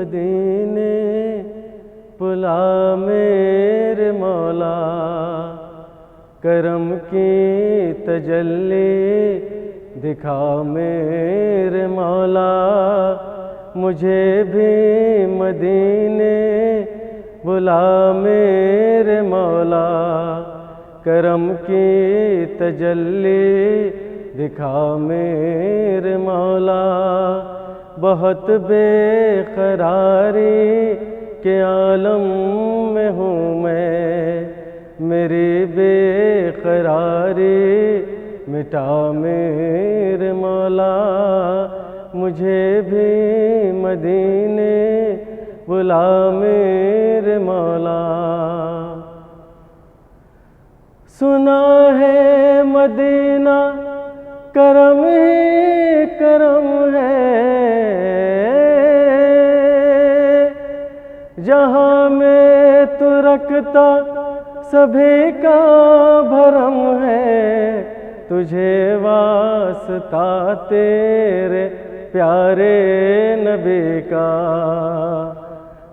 مدینے بلا میرے مولا، کرم کی تجلی دکھا میرے مولا، مجھے بھی مدینے بلا میرے مولا، کرم کی تجلی دکھا میرے مولا، بہت بے قراری کے عالم میں ہوں میں، میری بے قراری مٹا میرے مولا، مجھے بھی مدینے بلا میرے مولا۔ سنا ہے مدینہ کرم ہی کرم ہے، جہاں میں تو رکھتا سبھی کا بھرم ہے، تجھے واسطہ تیرے پیارے نبی کا،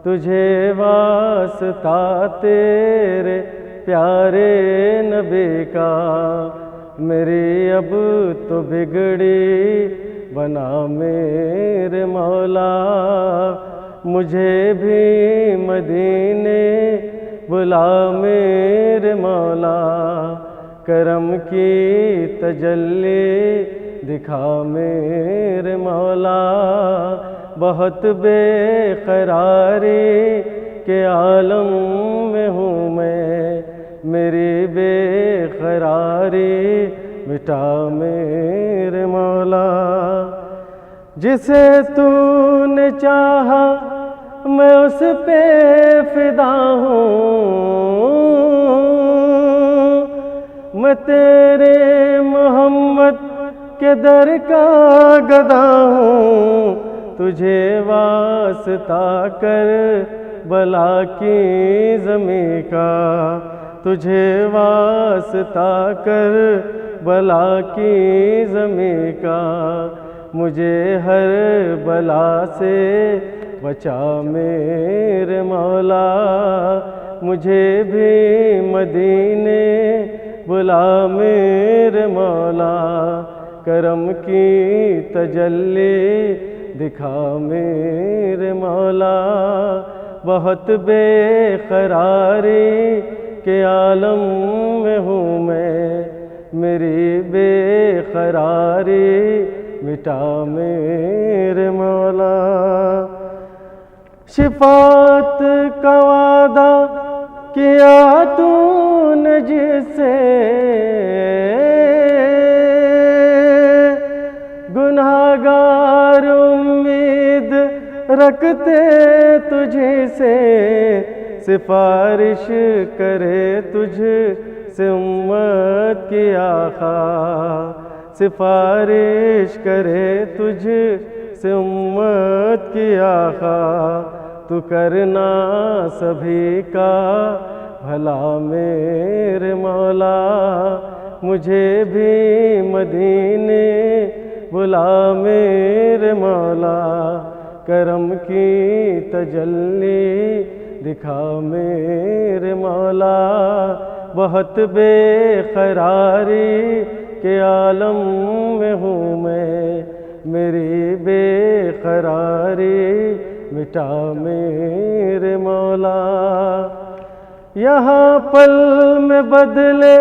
تجھے واسطہ تیرے پیارے نبی کا، میری اب تو بگڑی بنا میرے مولا، مجھے بھی مدینے بلا میرے مولا، کرم کی تجلی دکھا میرے مولا، بہت بے قراری کے عالم میں ہوں میں، میری بے قراری مٹا میرے مولا، جسے تو نے چاہا میں اس پہ فدا ہوں، میں تیرے محمد کے در کا گدا ہوں، تجھے واسطہ کر بلا کی زمیں کا، تجھے واسطہ کر بلا کی زمیں کا، مجھے ہر بلا سے بچا میرے مولا، مجھے بھی مدینے بلا میرے مولا، کرم کی تجلی دکھا میرے مولا، بہت بے قراری کے عالم میں ہوں میں، میری بے قراری مٹا میرے مولا، شفاعت کا وعدہ کیا تو نے جس سے، گناہگار امید رکھتے تجھ سے، سفارش کرے تجھ سے امت کی آقا، سفارش کرے تجھ سے امت کی آقا، تو کرنا سبھی کا بھلا میرے مولا، مجھے بھی مدینے بلا میرے مولا، کرم کی تجلی دکھا میرے مولا، بہت بے قراری کے عالم میں ہوں میں، میری بے قراری مٹا میرے مولا، یہاں پل میں بدلے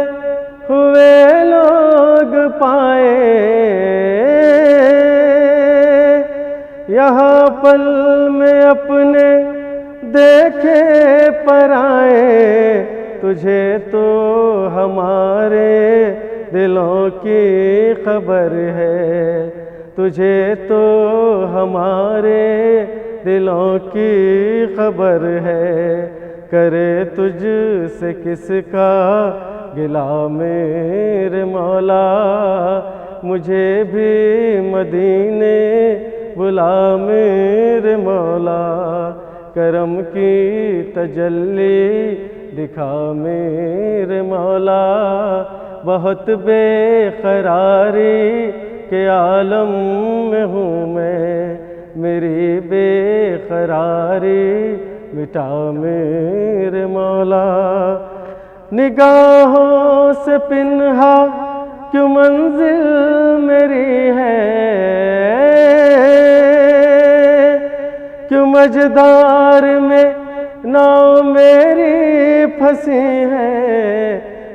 ہوئے لوگ پائے، یہاں پل میں اپنے دیکھے پرائے، تجھے تو ہمارے دلوں کی خبر ہے، تجھے تو ہمارے دلوں کی خبر ہے، کرے تجھ سے کس کا گلا میرے مولا، مجھے بھی مدینے بلا میرے مولا، کرم کی تجلی دکھا میرے مولا، بہت بے قراری کے عالم میں ہوں میں، میری بے قراری مٹا میرے مولا۔ نگاہوں سے پنہا کیوں منزل میری ہے، کیوں مجدار میں ناؤ میری پھنسی ہے،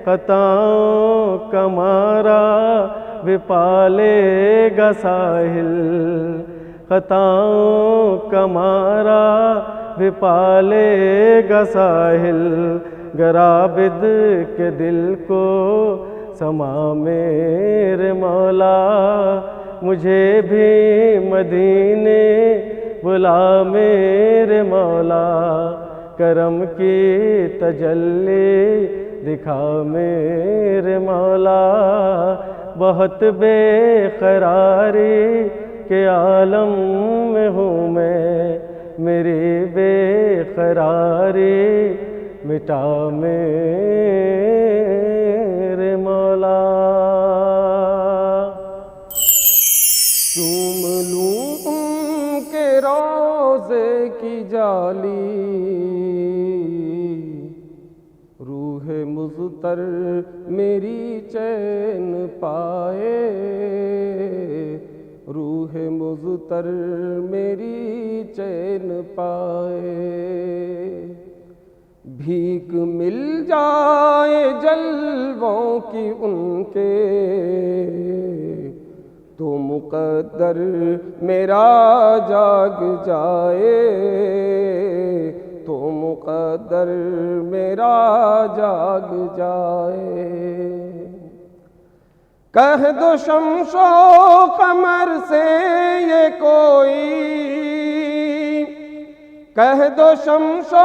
خطاؤں کا مارا بھی پالے گا ساحل، خطاؤں کا مارا بھی پالے گا ساحل، گر عابد کے دل کو سما میرے مولا، مجھے بھی مدینے بلا میرے مولا، کرم کی تجلی دکھا میرے مولا، بہت بے قراری کے عالم میں ہوں میں، میری بے قراری مٹا میرے مولا۔ چوم لوں ان کے روضے کی جالی، روح مضطر میری چین پائے، روح مضطر میری چین پائے، بھیک مل جائے جلووں کی ان کے، تو مقدر میرا جاگ جائے، تو مقدر میرا جاگ جائے۔ کہہ دو شمس و قمر سے یہ کوئی، کہہ دو شمس و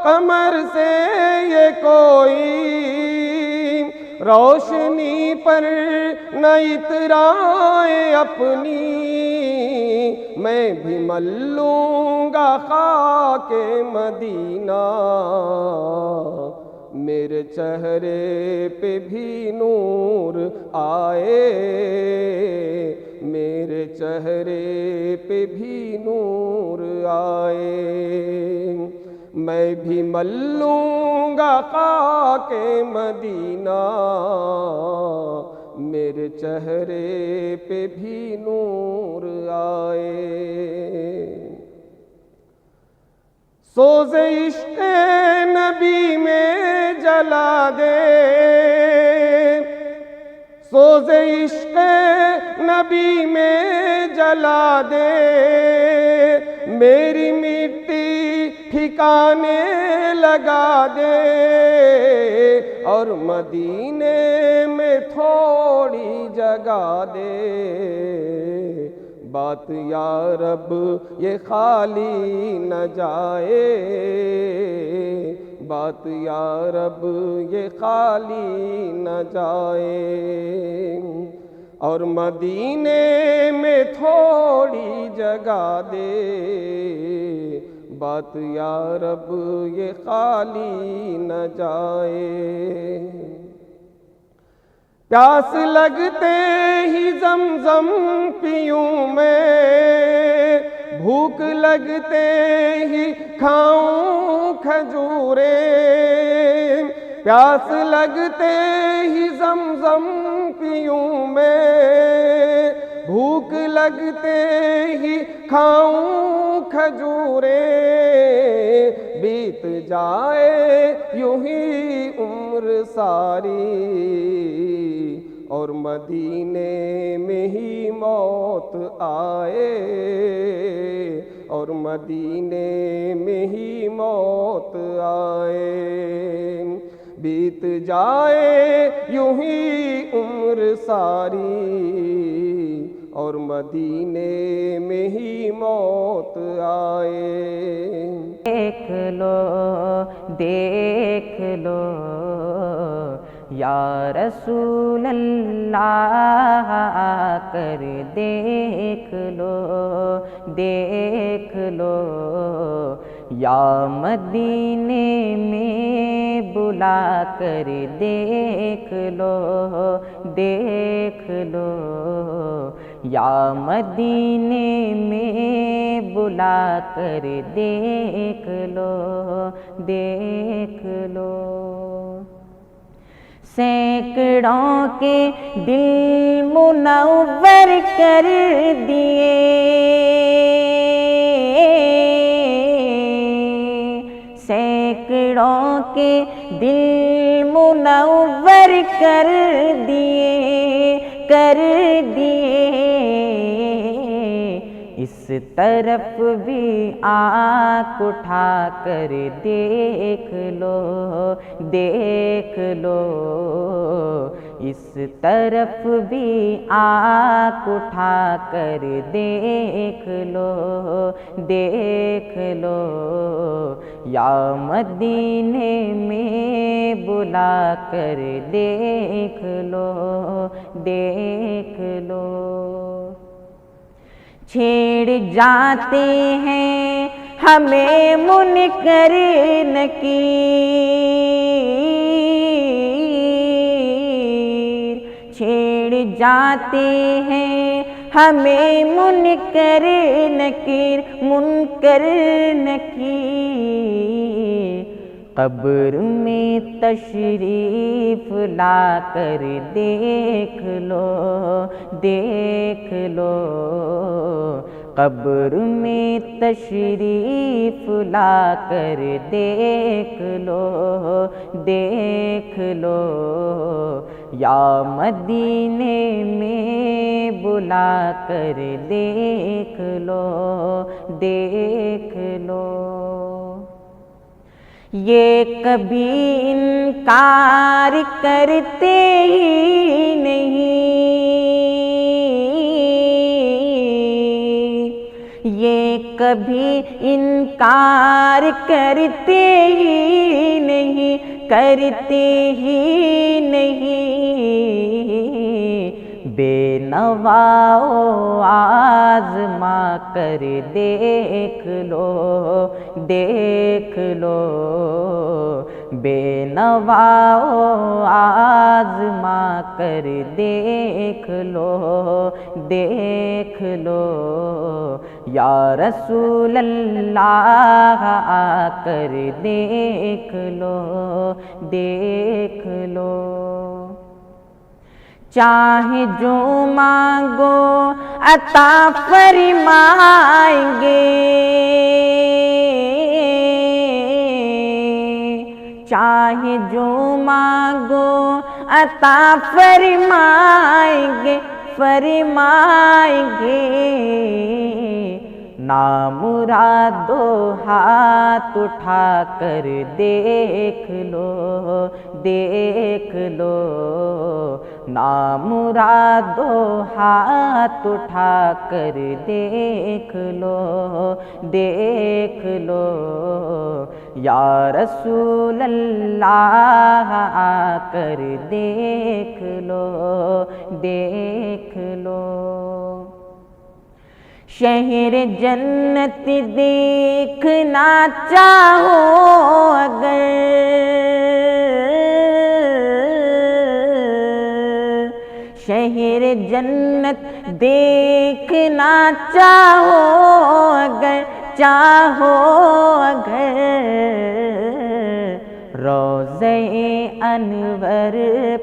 قمر سے یہ کوئی، روشنی پر نہ اترائے اپنی، میں بھی مل لوں گا خاک مدینہ، میرے چہرے پہ بھی نور آئے، میرے چہرے پہ بھی نور آئے، میں بھی مل لوں گا خاک مدینہ، میرے چہرے پہ بھی نور آئے۔ سوز عشق نبی میں جلا دے، سوز عشق نبی میں جلا دے، میری مٹی ٹھکانے لگا دے، اور مدینے میں تھوڑی جگہ دے، بات یا رب یہ خالی نہ جائے، بات یا رب یہ خالی نہ جائے، اور مدینے میں تھوڑی جگہ دے، بات یا رب یہ خالی نہ جائے۔ پیاس لگتے ہی زمزم پیوں میں، بھوک لگتے ہی کھاؤں کھجوریں، پیاس لگتے ہی زمزم پیوں میں، بھوک لگتے ہی کھاؤں کھجوریں، بیت جائے یوں ہی عمر ساری، اور مدینے میں ہی موت آئے، اور مدینے میں ہی موت آئے، بیت جائے یوں ہی عمر ساری، اور مدینے میں ہی موت آئے۔ دیکھ لو دیکھ لو یا رسول اللہ آ کر دیکھ لو دیکھ لو، یا مدینے میں بلا کر دیکھ لو دیکھ لو، یا مدینے میں بلا کر دیکھ لو دیکھ لو۔ سینکڑوں کے دل منور کر دیے، سینکڑوں کے دل منور کر دیے کر دیے، اس طرف بھی آنکھ اٹھا کر دیکھ لو دیکھ لو، اس طرف بھی آنکھ اٹھا کر دیکھ لو دیکھ لو، یا مدینے میں بلا کر دیکھ لو دیکھ لو۔ چھیڑ جاتے ہیں ہمیں منکر نکیر، چھیڑ جاتے ہیں ہمیں منکر نکیر منکر نکیر، قبر میں تشریف لا کر دیکھ لو دیکھ لو، قبر میں تشریف لا کر دیکھ لو دیکھ لو، یا مدینے میں بلا کر دیکھ لو دیکھ لو۔ یہ کبھی انکار کرتے ہی نہیں، یہ کبھی انکار کرتے ہی نہیں کرتے ہی نہیں، بے نوا آزما کر دیکھ لو دیکھ لو، بے نوا آزما کر دیکھ لو دیکھ لو، یا رسول اللہ آ کر دیکھ لو دیکھ لو، چاہے جو مانگو عطا فرمائیں گے، چاہے جو مانگو عطا فرمائیں گے فرمائیں گے، نامرادو ہاتھ اٹھا کر دیکھ لو دیکھ لو، نامرادو ہاتھ اٹھا کر دیکھ لو دیکھ لو، یا رسول اللہ آ کر دیکھ لو دیکھ لو، شہر جنت دیکھنا چاہو اگر، شہر جنت دیکھنا چاہو اگر روضہ انور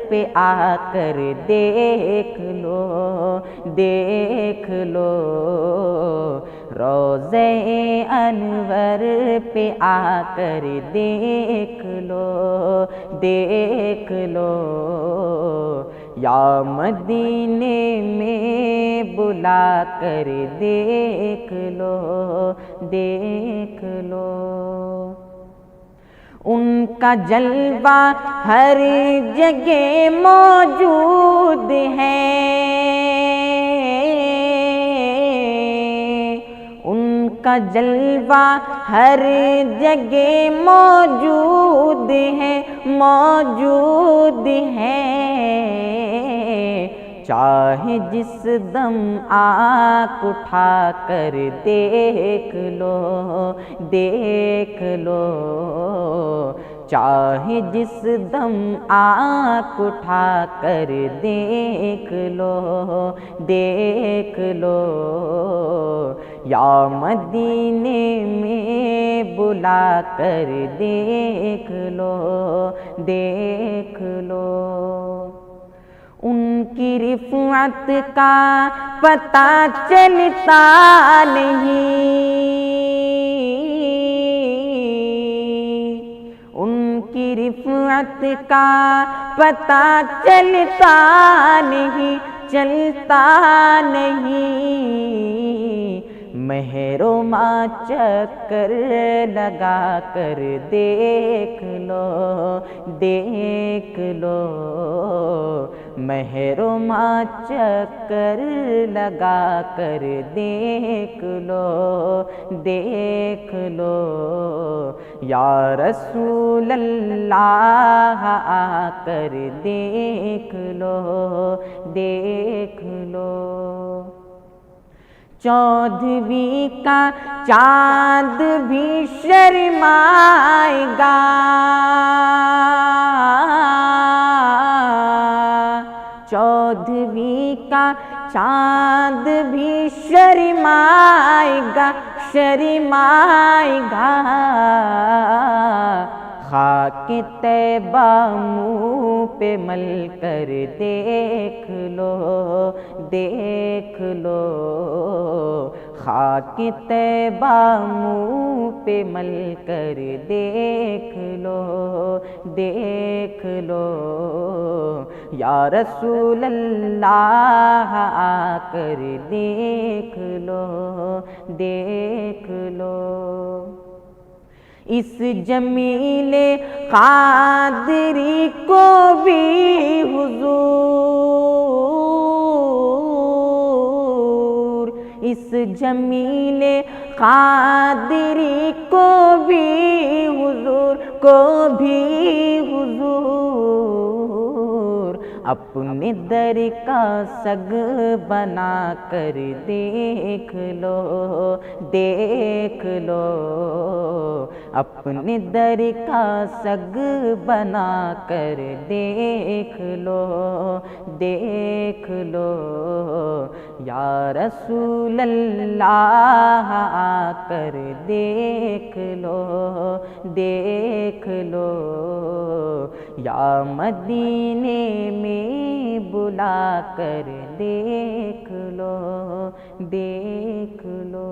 پہ آ کر دیکھ لو دیکھ لو، روضہ انور پہ آ کر دیکھ لو دیکھ لو، یا مدینے میں بلا کر دیکھ لو دیکھ لو، ان کا جلوہ ہر جگہ موجود ہے، ان کا جلوہ ہر جگہ موجود ہے موجود ہے، چاہے جس دم آنکھ اٹھا کر دیکھ لو دیکھ لو، چاہے جس دم آنکھ اٹھا کر دیکھ لو، دیکھ لو، یا مدینے میں بلا کر دیکھ لو، دیکھ لو۔ ان کی رفعت کا پتہ چلتا نہیں، ان کی رفعت کا پتہ چلتا نہیں، چلتا نہیں۔ مہر و ماہ چکر لگا کر دیکھ لو، دیکھ لو، مہر و ماہ چکر لگا کر دیکھ لو، دیکھ لو، یا رسول اللہ آ کر دیکھ لو، دیکھ لو۔ چودھویں کا چاند بھی شرمائے گا، چودھویں کا چاند بھی شرمائے گا، شرمائے گا۔ خاک طیبہ منہ پہ مل کر دیکھ لو، دیکھ لو، خاک طیبہ منہ پہ مل کر دیکھ لو، دیکھ لو، یا رسول اللہ آ کر دیکھ لو، دیکھ لو۔ اس جمیل قادری کو بھی حضور، اس جمیل قادری کو بھی حضور، کو بھی حضور، اپنے در کا سگ بنا کر دیکھ لو، دیکھ لو، اپنے در کا سگ بنا کر دیکھ لو، دیکھ لو، یا رسول اللہ آ کر دیکھ لو، دیکھ لو، یا مدینے میں بلا کر دیکھ لو، دیکھ لو۔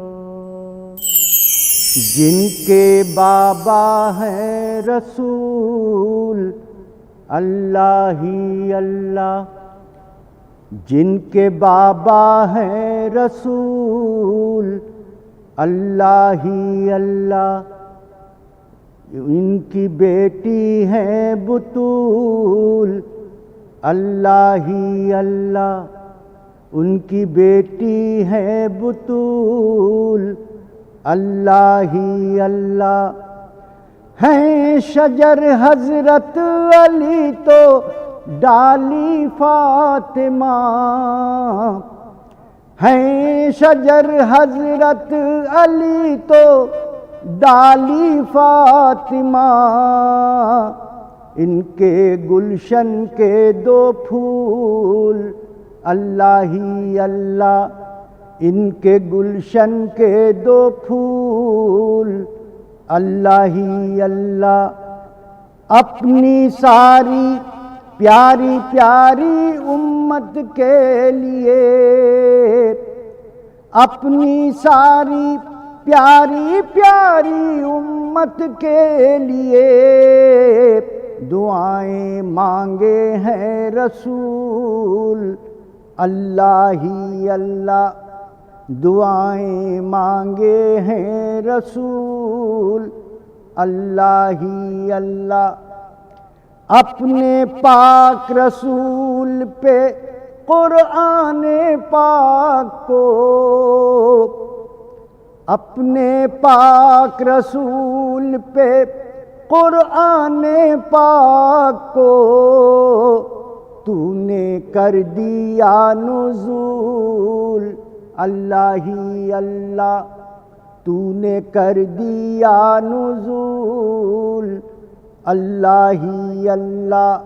جن کے بابا ہیں رسول اللہ ہی اللہ، جن کے بابا ہیں رسول اللہ ہی اللہ، ان کی بیٹی ہیں بطول اللہ ہی اللہ، ان کی بیٹی ہیں بطول اللہ ہی اللہ۔ ہیں شجر حضرت علی تو ڈالی فاطمہ، ہیں شجر حضرت علی تو ڈالی فاطمہ، ان کے گلشن کے دو پھول اللہ ہی اللہ، ان کے گلشن کے دو پھول اللہ ہی اللہ۔ اپنی ساری پیاری پیاری امت کے لیے، اپنی ساری پیاری پیاری امت کے لیے دعائیں مانگے ہیں رسول اللہ ہی اللہ، دعائیں مانگے ہیں رسول اللہ ہی اللہ۔ اپنے پاک رسول پہ قرآن پاک کو، اپنے پاک رسول پہ قرآن پاک کو تو نے کر دیا نزول اللہ ہی اللہ، تو نے کر دیا نزول اللہ ہی اللہ،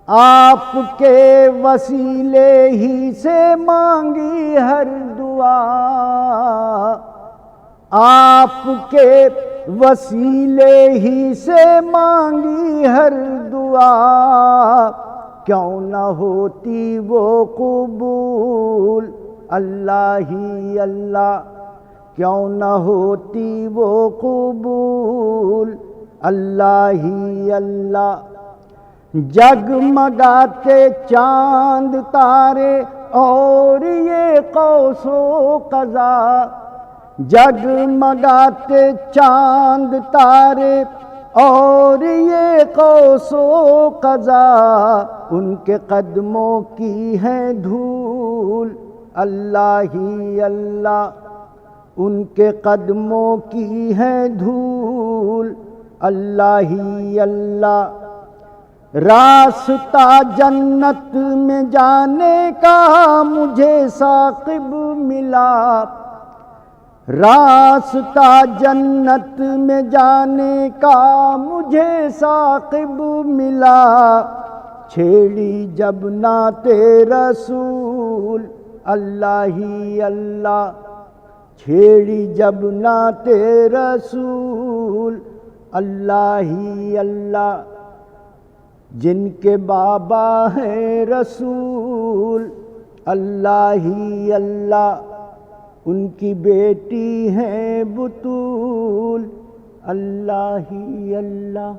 آپ کے وسیلے ہی سے مانگی ہر دعا، آپ کے وسیلے ہی سے مانگی ہر دعا، کیوں نہ ہوتی وہ قبول، اللہ ہی اللہ، کیوں نہ ہوتی وہ قبول، اللہ ہی اللہ۔ جگمگاتے چاند تارے اور یہ قوس و قزح، جگمگاتے چاند تارے اور یہ قوس و قزح، ان کے قدموں کی ہے دھول، اللہ ہی اللہ، ان کے قدموں کی ہے دھول، اللہ ہی اللہ۔ راستہ جنت میں جانے کا مجھے ثاقب ملا، راستہ جنت میں جانے کا مجھے ثاقب ملا، چھیڑی جب نعت رسول، اللہ ہی اللہ، چھیڑی جب نعت رسول، اللہ ہی اللہ۔ جن کے بابا ہیں رسول، اللہ ہی اللہ، ان کی بیٹی ہیں بطول، اللہ ہی اللہ۔